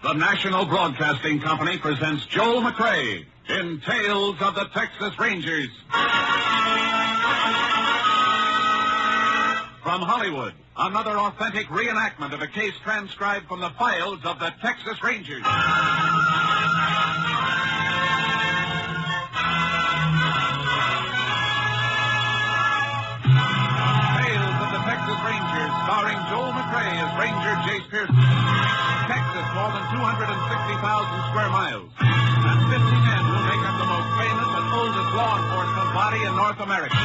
The National Broadcasting Company presents Joel McCrea in Tales of the Texas Rangers. From Hollywood, another authentic reenactment of a case transcribed from the files of the Texas Rangers. Tales of the Texas Rangers, starring Joel McCrea as Ranger Jace Pearson. Texas, more than 260,000 square miles, and 50 men who make up the most famous and oldest law enforcement body in North America.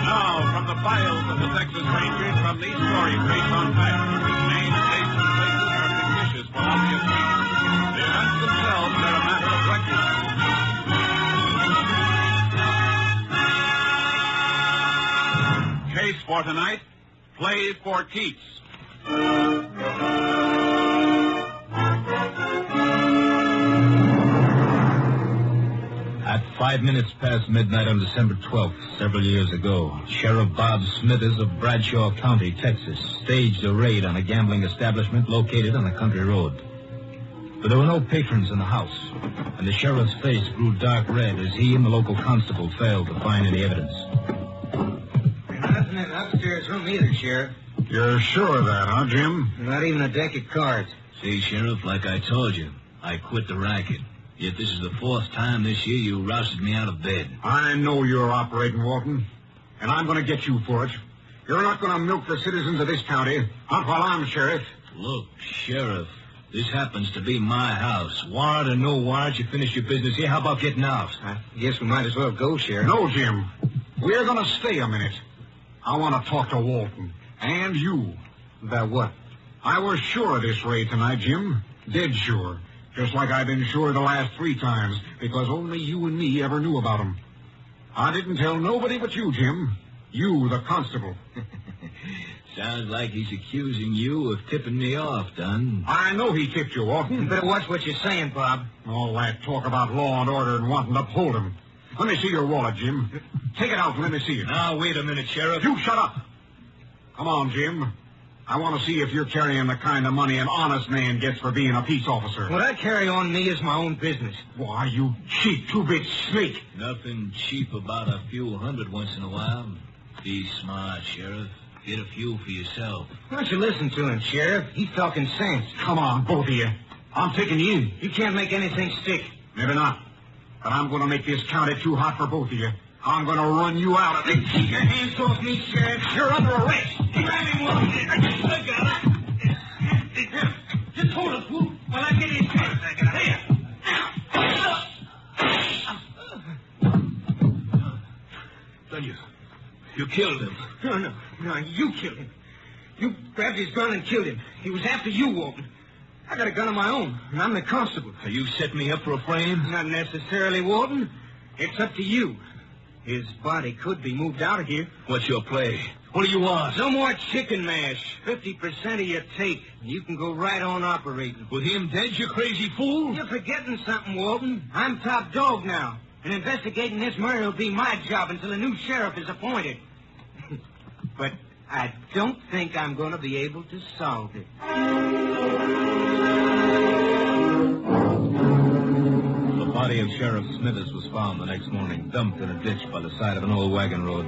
Now, from the files of the Texas Rangers, from these stories based on facts, names, dates, and places are fictitious for obvious reasons. The events themselves are a matter of record. Case for tonight, Play for Keats. At 5 minutes past midnight on December 12th, several years ago, Sheriff Bob Smithers of Bradshaw County, Texas, staged a raid on a gambling establishment located on a country road. But there were no patrons in the house, and the sheriff's face grew dark red as he and the local constable failed to find any evidence. Nothing in the upstairs room either, Sheriff. You're sure of that, huh, Jim? Not even a deck of cards. See, Sheriff, like I told you, I quit the racket. Yet this is the fourth time this year you rousted me out of bed. I know you're operating, Walton, and I'm going to get you for it. You're not going to milk the citizens of this county, not while I'm sheriff. Look, Sheriff, this happens to be my house. Warrant or no warrant, you finish your business here. How about getting out? I guess we might as well go, Sheriff. No, Jim. We're going to stay a minute. I want to talk to Walton. And you. About what? I was sure of this raid tonight, Jim. Dead sure. Just like I've been sure the last 3 times, because only you and me ever knew about them. I didn't tell nobody but you, Jim. You, the constable. Sounds like he's accusing you of tipping me off, Dunn. I know he tipped you, Walton. You better watch what you're saying, Bob. All that talk about law and order and wanting to uphold them. Let me see your wallet, Jim. Take it out and let me see it. Now, wait a minute, Sheriff. You shut up. Come on, Jim. I want to see if you're carrying the kind of money an honest man gets for being a peace officer. What I carry on me is my own business. Why, you cheap two-bit snake. Nothing cheap about a few hundred once in a while. Be smart, Sheriff. Get a few for yourself. Why don't you listen to him, Sheriff? He's talking sense. Come on, both of you. I'm taking you in. You can't make anything stick. Maybe not. But I'm going to make this county too hot for both of you. I'm going to run you out of it. Keep your hands off me, Sheriff. You're under arrest. Grab him, Walton. Just hold it, fool, while I get his hands. Then you killed him. No, you killed him. You grabbed his gun and killed him. He was after you, Walton. I got a gun of my own, and I'm the constable. You set me up for a frame? Not necessarily, Walton. It's up to you. His body could be moved out of here. What's your play? What do you want? No more chicken mash. 50% of your take. You can go right on operating. With him dead, you crazy fool? You're forgetting something, Walton. I'm top dog now. And investigating this murder will be my job until a new sheriff is appointed. But I don't think I'm going to be able to solve it. The body of Sheriff Smithers was found the next morning, dumped in a ditch by the side of an old wagon road.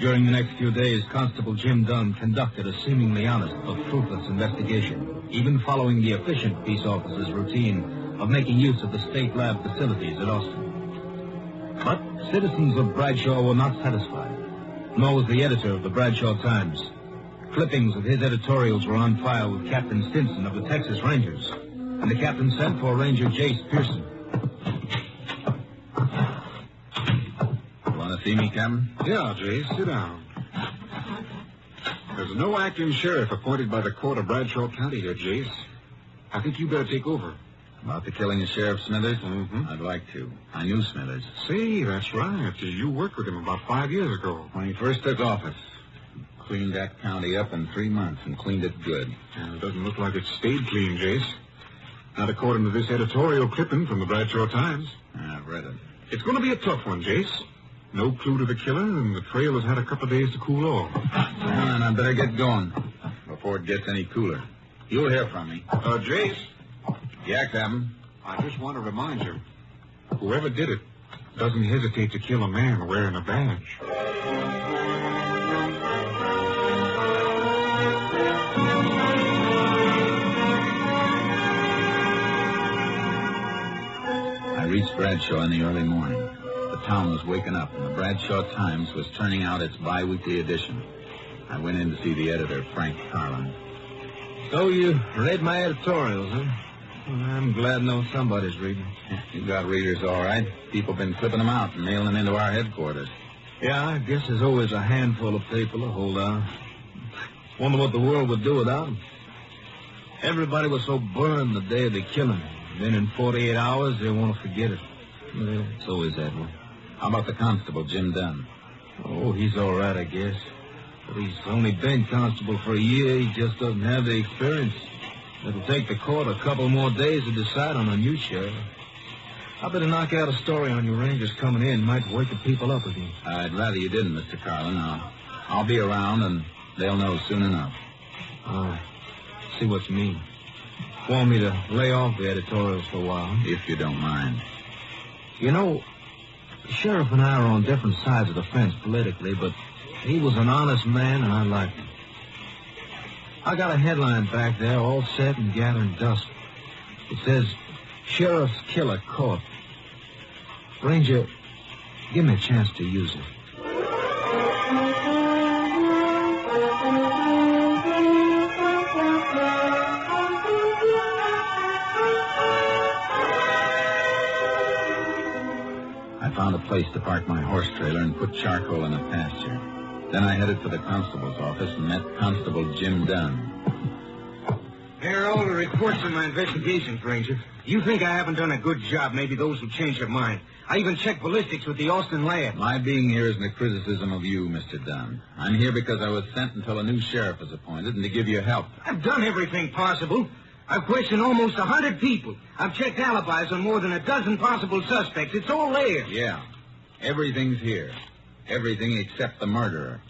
During the next few days, Constable Jim Dunn conducted a seemingly honest but fruitless investigation, even following the efficient peace officer's routine of making use of the state lab facilities at Austin. But citizens of Bradshaw were not satisfied, nor was the editor of the Bradshaw Times. Clippings of his editorials were on file with Captain Stinson of the Texas Rangers, and the captain sent for Ranger Jace Pearson. Want to see me, Captain? Yeah, Jace, sit down. There's no acting sheriff appointed by the court of Bradshaw County here, Jace. I think you better take over. About the killing of Sheriff Smithers? Mm-hmm. I'd like to. I knew Smithers. Say, that's right. You worked with him about 5 years ago. When he first took office. Cleaned that county up in 3 months and cleaned it good. It doesn't look like it stayed clean, Jace. Not according to this editorial clipping from the Bradshaw Times. I've read it. It's going to be a tough one, Jace. No clue to the killer, and the trail has had a couple of days to cool off. Well, then I better get going before it gets any cooler. You'll hear from me. Jace, Yeah, Captain. I just want to remind you, whoever did it doesn't hesitate to kill a man wearing a badge. I reached Bradshaw in the early morning. The town was waking up, and the Bradshaw Times was turning out its bi-weekly edition. I went in to see the editor, Frank Carlin. So you read my editorials, huh? Well, I'm glad to know somebody's reading. You got readers, all right. People been clipping them out and mailing them into our headquarters. Yeah, I guess there's always a handful of people to hold out. Wonder what the world would do without them. Everybody was so burned the day of the killing. Then in 48 hours, they want to forget it. Well, it's always that way. How about the constable, Jim Dunn? Oh, he's all right, I guess. But he's only been constable for a year. He just doesn't have the experience. It'll take the court a couple more days to decide on a new sheriff. I better knock out a story on your Rangers coming in. Might wake the people up again. I'd rather you didn't, Mr. Carlin. I'll be around, and they'll know soon enough. I see what you mean. Want me to lay off the editorials for a while? If you don't mind. You know, the sheriff and I are on different sides of the fence politically, but he was an honest man, and I liked him. I got a headline back there, all set and gathering dust. It says, Sheriff's Killer Caught. Ranger, give me a chance to use it. I found a place to park my horse trailer and put charcoal in a pasture. Then I headed for the constable's office and met Constable Jim Dunn. Here are all the reports of my investigations, Ranger. You think I haven't done a good job, maybe those will change their mind. I even checked ballistics with the Austin lab. My being here isn't a criticism of you, Mr. Dunn. I'm here because I was sent until a new sheriff is appointed and to give you help. I've done everything possible. I've questioned almost 100 people. I've checked alibis on more than a dozen possible suspects. It's all there. Yeah. Everything's here. Everything except the murderer.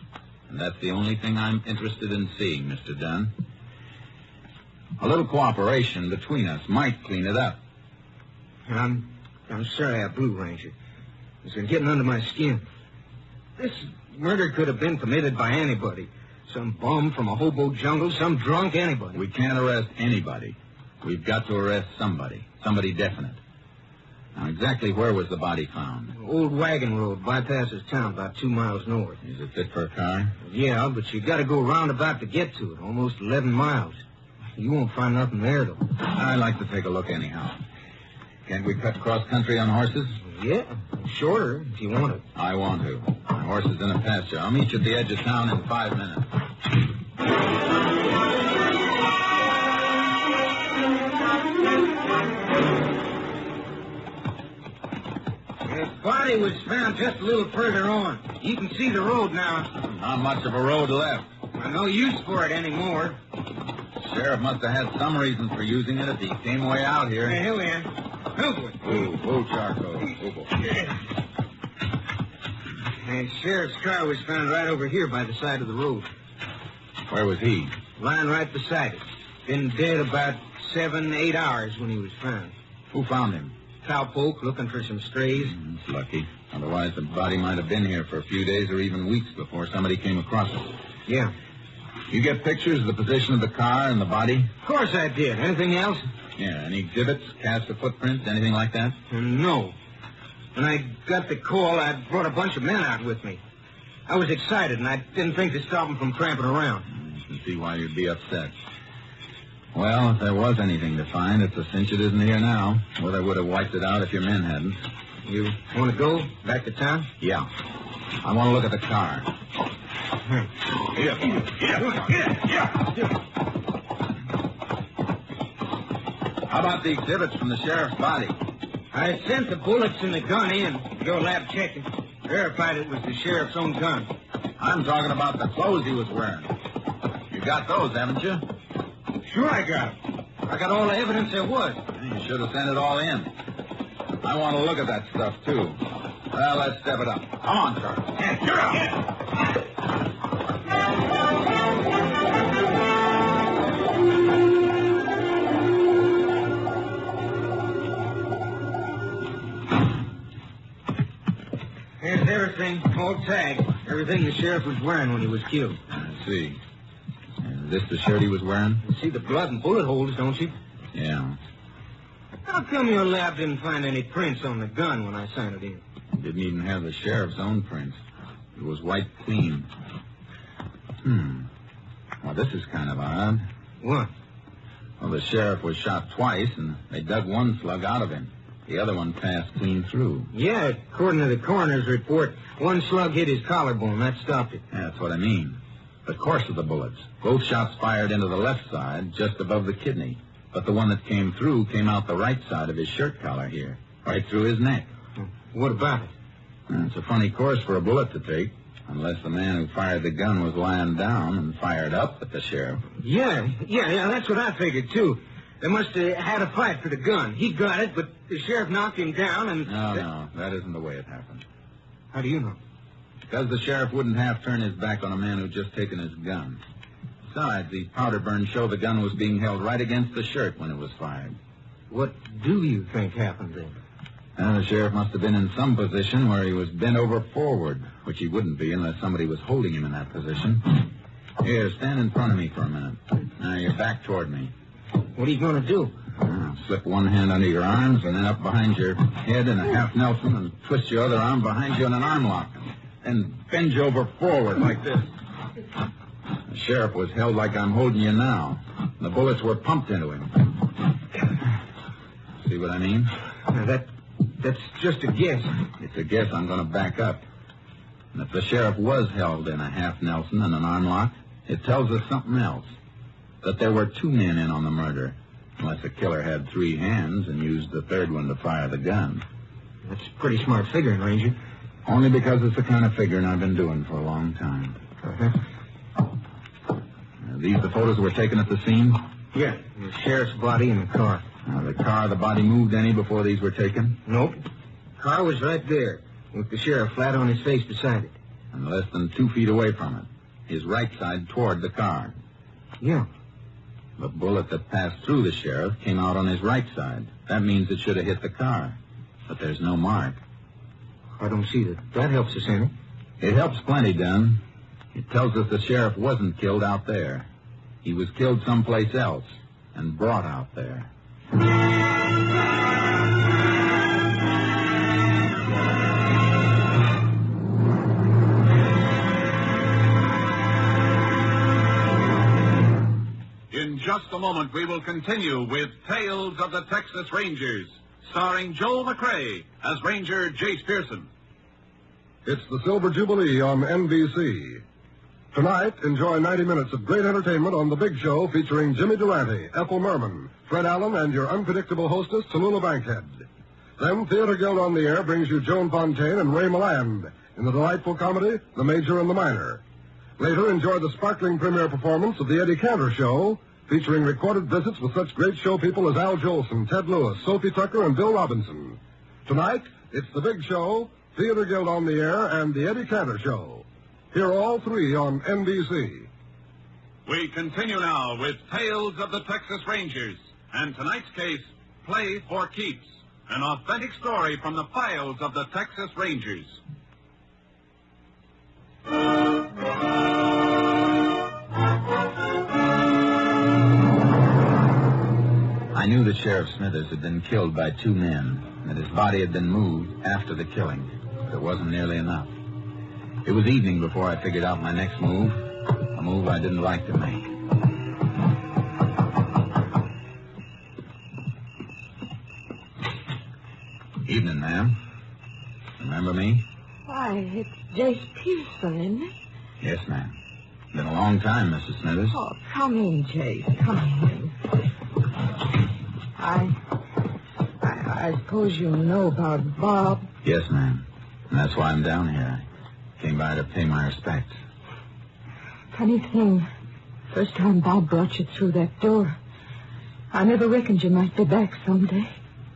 And that's the only thing I'm interested in seeing, Mr. Dunn. A little cooperation between us might clean it up. I'm sorry I blew, Ranger. It's been getting under my skin. This murder could have been committed by anybody. Some bum from a hobo jungle, some drunk, anybody. We can't arrest anybody. We've got to arrest somebody. Somebody definite. Now, exactly where was the body found? Old Wagon Road bypasses town about 2 miles north. Is it fit for a car? Yeah, but you got to go roundabout to get to it, almost 11 miles. You won't find nothing there, though. I'd like to take a look anyhow. Can't we cut cross-country on horses? Yeah, shorter, if you want it. I want to. My horse is in a pasture. I'll meet you at the edge of town in 5 minutes. His body was found just a little further on. You can see the road now. Not much of a road left. No use for it anymore. Sheriff must have had some reason for using it if he came way out here. Hey, here we are. Ooh, charcoal. The sheriff's car was found right over here by the side of the road. Where was he? Lying right beside it. Been dead about 7-8 hours when he was found. Who found him? Cowpoke looking for some strays. It's lucky. Otherwise, the body might have been here for a few days or even weeks before somebody came across it. Yeah. You get pictures of the position of the car and the body? Of course I did. Anything else? Yeah. Any exhibits, cast of footprints, anything like that? No. When I got the call, I brought a bunch of men out with me. I was excited, and I didn't think to stop them from tramping around. You can see why you'd be upset. Well, if there was anything to find, it's a cinch it isn't here now. Or they would have wiped it out if your men hadn't. You want to go back to town? Yeah. I want to look at the car. How about the exhibits from the sheriff's body? I sent the bullets in the gun in. Your lab checked it. Verified it was the sheriff's own gun. I'm talking about the clothes he was wearing. You got those, haven't you? Sure I got them. I got all the evidence there was. You should have sent it all in. I want to look at that stuff, too. Well, let's step it up. Come on, Charlie. Yeah, you're up. Here's everything, all tagged. Everything the sheriff was wearing when he was killed. I see. Is this the shirt he was wearing? You see the blood and bullet holes, don't you? Yeah. How come your lab didn't find any prints on the gun when I sent it in? Didn't even have the sheriff's own prints. It was wiped clean. Well, this is kind of odd. What? Well, the sheriff was shot twice, and they dug one slug out of him. The other one passed clean through. Yeah, according to the coroner's report, one slug hit his collarbone. That stopped it. Yeah, that's what I mean. The course of the bullets. Both shots fired into the left side, just above the kidney. But the one that came through came out the right side of his shirt collar here, right through his neck. What about it? It's a funny course for a bullet to take, unless the man who fired the gun was lying down and fired up at the sheriff. Yeah, that's what I figured, too. They must have had a fight for the gun. He got it, but the sheriff knocked him down and... No, that isn't the way it happened. How do you know? Because the sheriff wouldn't half turn his back on a man who'd just taken his gun. Besides, the powder burns show the gun was being held right against the shirt when it was fired. What do you think happened then? The sheriff must have been in some position where he was bent over forward, which he wouldn't be unless somebody was holding him in that position. Here, stand in front of me for a minute. Now, you're back toward me. What are you going to do? Slip one hand under your arms and then up behind your head in a half Nelson and twist your other arm behind you in an arm lock. And bend you over forward like this. The sheriff was held like I'm holding you now. The bullets were pumped into him. See what I mean? That's just a guess. It's a guess I'm going to back up. And if the sheriff was held in a half Nelson and an arm lock, it tells us something else. That there were two men in on the murder, unless the killer had three hands and used the third one to fire the gun. That's pretty smart figuring, Ranger. Only because it's the kind of figuring I've been doing for a long time. Are these the photos that were taken at the scene? Yeah, the sheriff's body in the car. The body moved any before these were taken? Nope. Car was right there, with the sheriff flat on his face beside it. And less than 2 feet away from it. His right side toward the car. Yeah. The bullet that passed through the sheriff came out on his right side. That means it should have hit the car. But there's no mark. I don't see that. That helps us any. It helps plenty, Dunn. It tells us the sheriff wasn't killed out there. He was killed someplace else and brought out there. In just a moment, we will continue with Tales of the Texas Rangers, starring Joel McCrea as Ranger Jace Pearson. It's the Silver Jubilee on NBC. Tonight, enjoy 90 minutes of great entertainment on The Big Show featuring Jimmy Durante, Ethel Merman, Fred Allen, and your unpredictable hostess, Tallulah Bankhead. Then Theater Guild on the Air brings you Joan Fontaine and Ray Milland in the delightful comedy, The Major and the Minor. Later, enjoy the sparkling premiere performance of The Eddie Cantor Show, featuring recorded visits with such great show people as Al Jolson, Ted Lewis, Sophie Tucker, and Bill Robinson. Tonight, it's The Big Show, Theater Guild on the Air, and The Eddie Cantor Show. Hear all three on NBC. We continue now with Tales of the Texas Rangers, and tonight's case, Play for Keeps, an authentic story from the files of the Texas Rangers. I knew that Sheriff Smithers had been killed by two men, and that his body had been moved after the killing, but it wasn't nearly enough. It was evening before I figured out my next move, a move I didn't like to make. Evening, ma'am. Remember me? Why, it's Jace Pearson, isn't it? Yes, ma'am. Been a long time, Mrs. Smithers. Oh, come in, Jace. Come in. I suppose you know about Bob. Yes, ma'am. And that's why I'm down here. I came by to pay my respects. Funny thing, first time Bob brought you through that door, I never reckoned you might be back someday,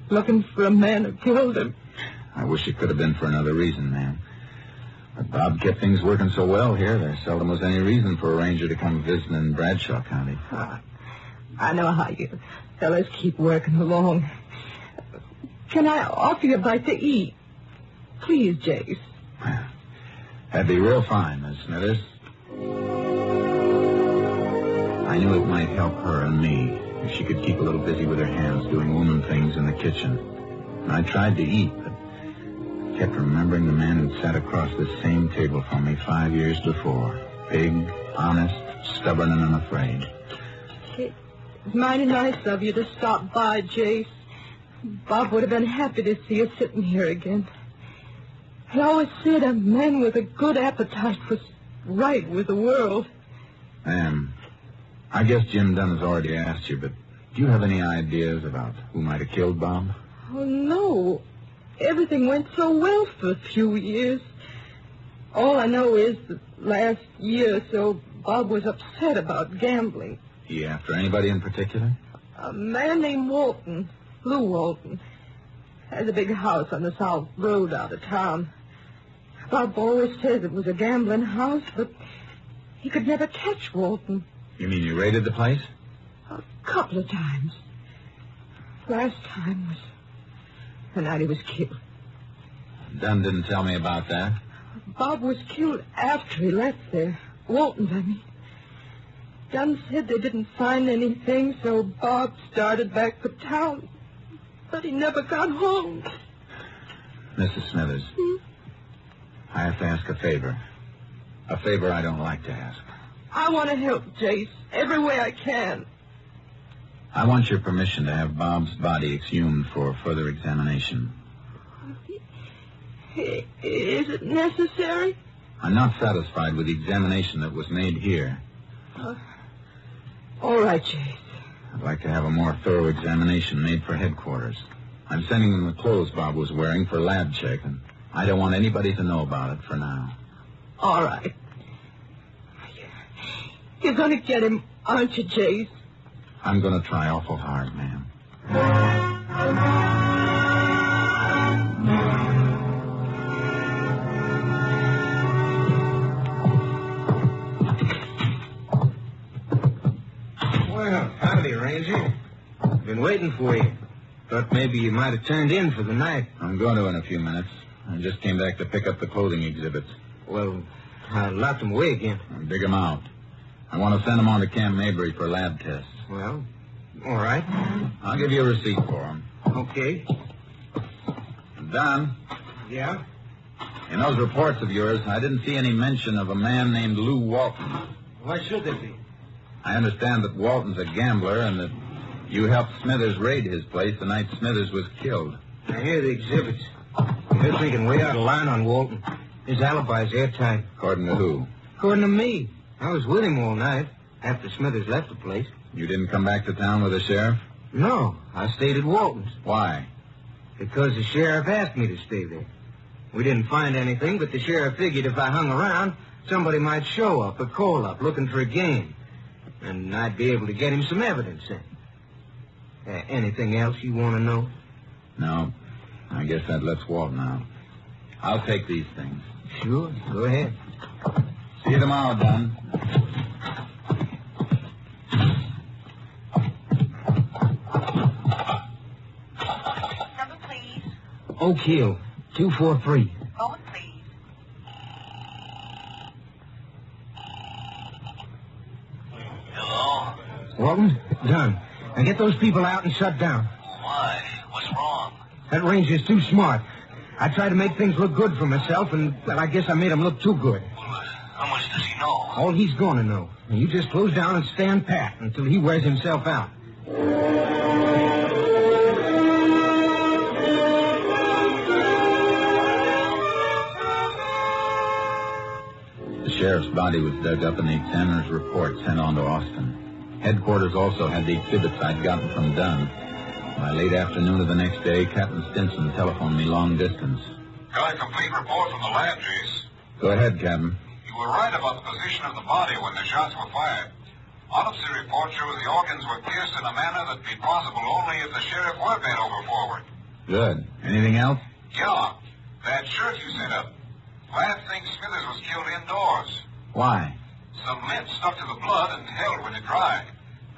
looking for a man who killed him. I wish it could have been for another reason, ma'am. But Bob kept things working so well here, there seldom was any reason for a ranger to come visiting in Bradshaw County. I know how you fellas keep working along. Can I offer you a bite to eat? Please, Jace. That'd be real fine, Miss Smithers. I knew it might help her and me if she could keep a little busy with her hands doing woman things in the kitchen. And I tried to eat, but kept remembering the man who'd sat across this same table from me 5 years before. Big, honest, stubborn, and unafraid. It's mighty nice of you to stop by, Jace. Bob would have been happy to see you sitting here again. He always said a man with a good appetite was right with the world. Ma'am, I guess Jim Dunn has already asked you, but do you have any ideas about who might have killed Bob? Oh, no. Everything went so well for a few years. All I know is that last year or so, Bob was upset about gambling. He after anybody in particular? A man named Walton, Lou Walton, has a big house on the South Road out of town. Bob always says it was a gambling house, but he could never catch Walton. You mean you raided the place? A couple of times. Last time was the night he was killed. Dunn didn't tell me about that. Bob was killed after he left there. Walton's, I mean. Dunn said they didn't find anything, so Bob started back for town. But he never got home. Mrs. Smithers, I have to ask a favor. A favor I don't like to ask. I want to help Jace every way I can. I want your permission to have Bob's body exhumed for further examination. Is it necessary? I'm not satisfied with the examination that was made here. All right, Jace. I'd like to have a more thorough examination made for headquarters. I'm sending them the clothes Bob was wearing for lab check, and I don't want anybody to know about it for now. All right. You're going to get him, aren't you, Jace? I'm going to try awful hard, ma'am. Well, howdy, Ranger. Been waiting for you. Thought maybe you might have turned in for the night. I'm going to in a few minutes. I just came back to pick up the clothing exhibits. Well, I locked them away again. I'll dig them out. I want to send them on to Camp Mabry for lab tests. Well, all right. I'll give you a receipt for them. Okay. Don, Yeah? in those reports of yours, I didn't see any mention of a man named Lou Walton. Why should there be? I understand that Walton's a gambler and that you helped Smithers raid his place the night Smithers was killed. Now, here are the exhibits. You're thinking way out of line on Walton. His alibi's airtight. According to who? According to me, I was with him all night after Smithers left the place. You didn't come back to town with the sheriff? No, I stayed at Walton's. Why? Because the sheriff asked me to stay there. We didn't find anything, but the sheriff figured if I hung around, somebody might show up or call up looking for a game. And I'd be able to get him some evidence in. Anything else you want to know? No. I guess that lets Walton out. I'll take these things. Sure, go ahead. See you tomorrow, Don. Number, please. Oak Hill, 243. Moment, please. Hello? Walton, done. Now get those people out and shut down. Why? What's wrong? That ranger's too smart. I tried to make things look good for myself, and, well, I guess I made him look too good. How much does he know? All he's going to know. And you just close down and stand pat until he wears himself out. The sheriff's body was dug up and the examiner's report sent on to Austin. Headquarters also had the exhibits I'd gotten from Dunn. By late afternoon of the next day, Captain Stinson telephoned me long distance. Got a complete report from the lab, Jace. Go ahead, Captain. You were right about the position of the body when the shots were fired. Autopsy report shows the organs were pierced in a manner that'd be possible only if the sheriff were bent over forward. Good. Anything else? Yeah. That shirt you sent up. Lad thinks Smithers was killed indoors. Why? Some lint stuck to the blood and held when it dried.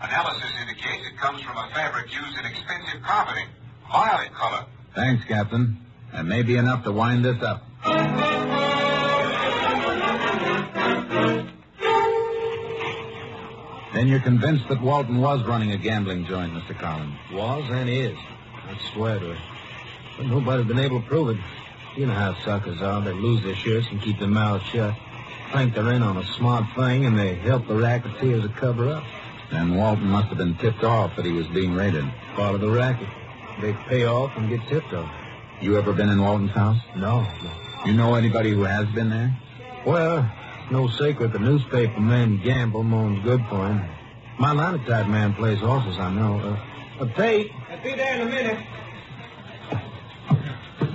Analysis indicates it comes from a fabric used in expensive carpeting. Violet color. Thanks, Captain. That may be enough to wind this up. Then you're convinced that Walton was running a gambling joint, Mr. Collins. Was and is. I swear to it. But nobody's been able to prove it. You know how suckers are. They lose their shirts and keep their mouths shut. Think they're in on a smart thing, and they help the racketeers to cover up. Then Walton must have been tipped off that he was being raided. Part of the racket. They pay off and get tipped off. You ever been in Walton's house? No. You know anybody who has been there? Well, no secret the newspaper man Gamble moans good for him. My line-of-type man plays horses, I know. Pete. I'll be there in a minute.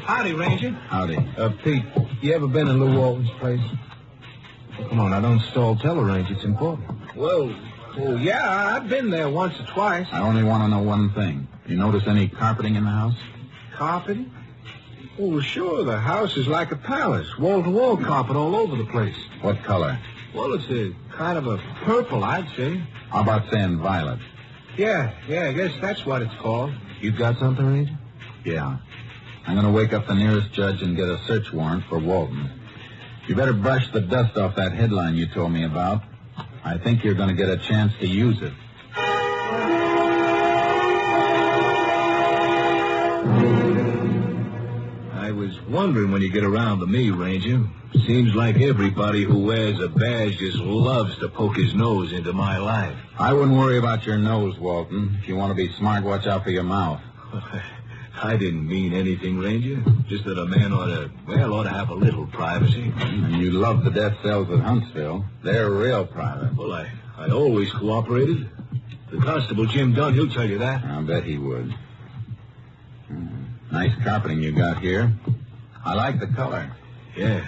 Howdy, Ranger. Howdy. Pete, you ever been in Lou Walton's place? Well, come on, I don't stall. Tell the Ranger. It's important. Well, yeah, I've been there once or twice. I only want to know one thing. You notice any carpeting in the house? Carpeting? Oh, sure. The house is like a palace. Wall-to-wall carpet all over the place. What color? Well, it's a kind of a purple, I'd say. How about saying violet? Yeah, I guess that's what it's called. You got something, Ranger? Yeah. I'm going to wake up the nearest judge and get a search warrant for Walton. You better brush the dust off that headline you told me about. I think you're going to get a chance to use it. I was wondering when you get around to me, Ranger. Seems like everybody who wears a badge just loves to poke his nose into my life. I wouldn't worry about your nose, Walton. If you want to be smart, watch out for your mouth. I didn't mean anything, Ranger. Just that a man ought to have a little privacy. And you love the death cells at Huntsville. They're real private. Well, I always cooperated. The constable, Jim Dunn, he'll tell you that. I bet he would. Nice carpeting you got here. I like the color. Yeah,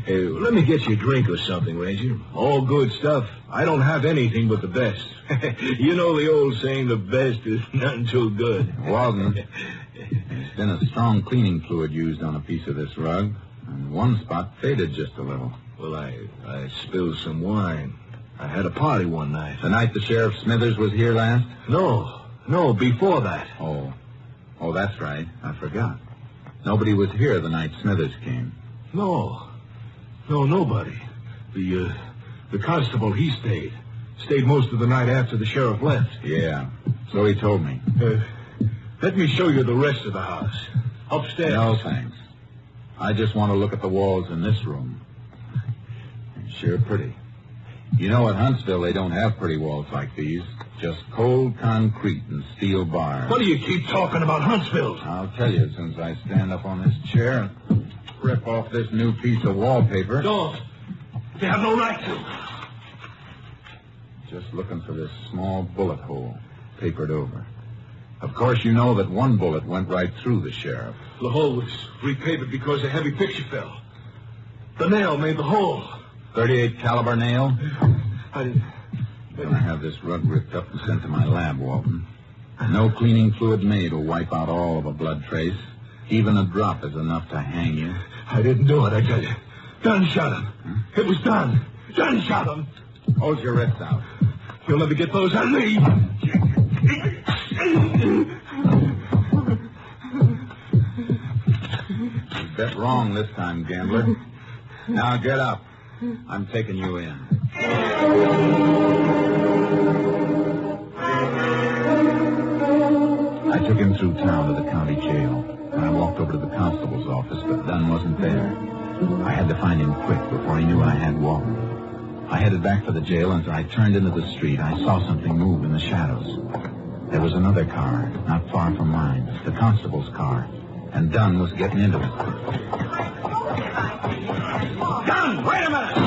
let me get you a drink or something, Ranger. All good stuff. I don't have anything but the best. You know the old saying, the best is none too good. Walton, there's been a strong cleaning fluid used on a piece of this rug, and one spot faded just a little. Well, I spilled some wine. I had a party one night. The night the Sheriff Smithers was here last? No, before that. Oh, that's right. I forgot. Nobody was here the night Smithers came. No, nobody. The constable, he stayed. Stayed most of the night after the sheriff left. Yeah, so he told me. Let me show you the rest of the house. Upstairs. No, thanks. I just want to look at the walls in this room. Sure pretty. You know, at Huntsville, they don't have pretty walls like these. Just cold concrete and steel bars. What do you keep talking about Huntsville? I'll tell you, since I stand up on this chair and rip off this new piece of wallpaper. Don't. They have no right to. Just looking for this small bullet hole, papered over. Of course, you know that one bullet went right through the sheriff. The hole was repapered because a heavy picture fell. The nail made the hole. 38 caliber nail? I have this rug ripped up and sent to my lab, Walton. No cleaning fluid made will wipe out all of a blood trace. Even a drop is enough to hang you. I didn't do it, I tell you. Dunn shot him. Huh? It was Dunn. Dunn shot him. Hold your wrists out. You'll never get those on me. You bet wrong this time, gambler. Now get up. I'm taking you in. I took him through town to the county jail. I walked over to the constable's office, but Dunn wasn't there. I had to find him quick before he knew I had Walton. I headed back for the jail, and as I turned into the street, I saw something move in the shadows. There was another car, not far from mine, the constable's car, and Dunn was getting into it. Dunn, wait a minute!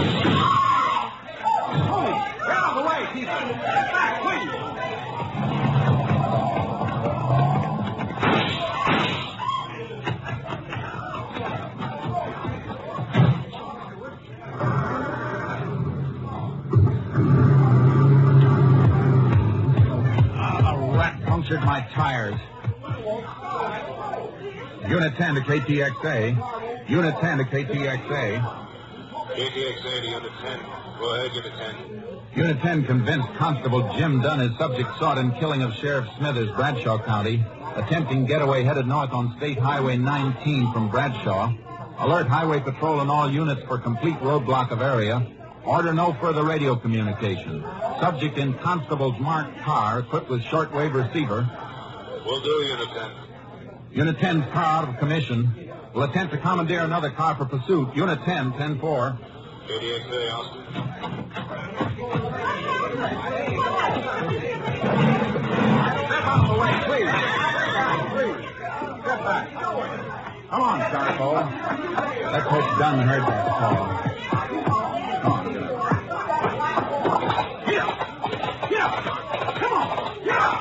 Hold it! Get out of the way, people! Get back, please! punctured my tires. Unit 10 to KTXA. Unit 10 to KTXA. KTXA to Unit 10. Go ahead, Unit 10. Unit 10 convinced Constable Jim Dunn is subject sought in killing of Sheriff Smithers, Bradshaw County. Attempting getaway headed north on State Highway 19 from Bradshaw. Alert Highway Patrol and all units for complete roadblock of area. Order no further radio communication. Subject in Constable's marked car equipped with shortwave receiver. Will do, Unit 10. Unit 10's car out of commission. Will attempt to commandeer another car for pursuit. Unit 10, 10-4. KTXA, Austin. Step out of the way, please. Please. Step back. Come on, Charcoal. Let's hope Dunn heard that call. Come on. Get up. Get up. Come on. Get up.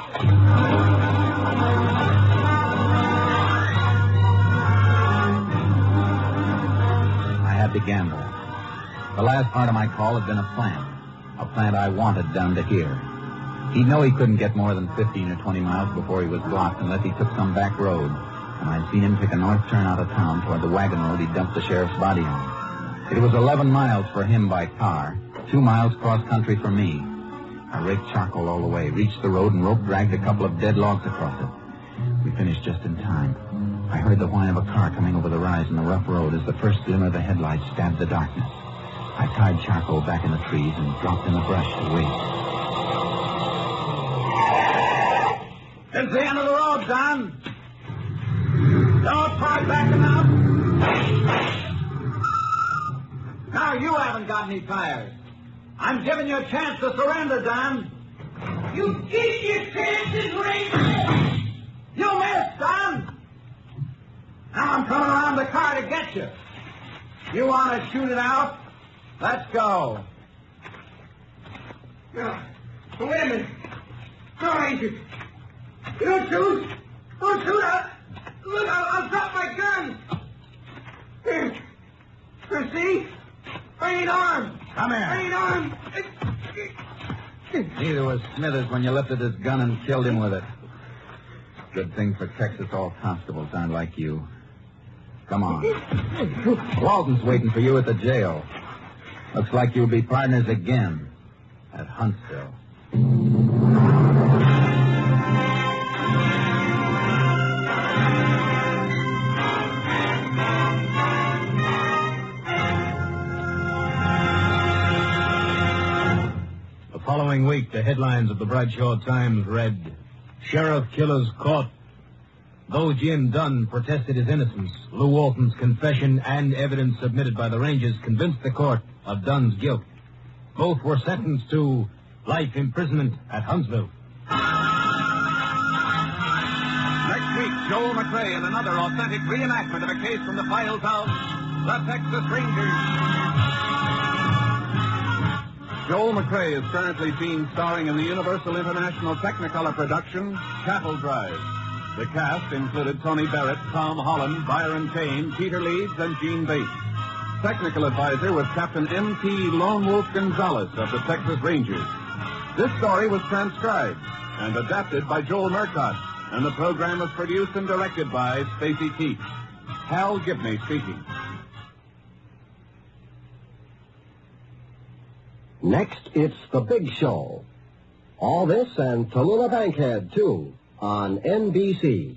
I had to gamble. The last part of my call had been a plan I wanted Dunn to hear. He'd know he couldn't get more than 15 or 20 miles before he was blocked unless he took some back road. And I'd seen him take a north turn out of town toward the wagon road he dumped the sheriff's body on. It was 11 miles for him by car, 2 miles cross-country for me. I raked charcoal all the way, reached the road, and rope dragged a couple of dead logs across it. We finished just in time. I heard the whine of a car coming over the rise in the rough road as the first glimmer of the headlights stabbed the darkness. I tied charcoal back in the trees and dropped in the brush to wait. It's the end of the road, Don. Don't try backing up. Now you haven't got any tires. I'm giving you a chance to surrender, Don. You keep your chances, Ranger. You missed, Don. Now I'm coming around the car to get you. You want to shoot it out? Let's go. No. Wait a minute. No, Ranger. You don't shoot. Don't shoot. Look, I'll drop my gun. Here, see? I ain't armed. Come here. I ain't armed. Neither was Smithers when you lifted his gun and killed him with it. Good thing for Texas all constables aren't like you. Come on. Walton's waiting for you at the jail. Looks like you'll be partners again at Huntsville. The following week, the headlines of the Bradshaw Times read, Sheriff Killers Caught. Though Jim Dunn protested his innocence, Lou Walton's confession and evidence submitted by the Rangers convinced the court of Dunn's guilt. Both were sentenced to life imprisonment at Huntsville. Next week, Joel McRae in another authentic reenactment of a case from the files of the Texas Rangers. Joel McRae is currently seen starring in the Universal International Technicolor production, Cattle Drive. The cast included Tony Barrett, Tom Holland, Byron Kane, Peter Leeds, and Gene Bates. Technical advisor was Captain M.T. Lone Wolf Gonzalez of the Texas Rangers. This story was transcribed and adapted by Joel Murcott, and the program was produced and directed by Stacy Keach. Hal Gibney speaking. Next, it's The Big Show. All this and Tallulah Bankhead, too, on NBC.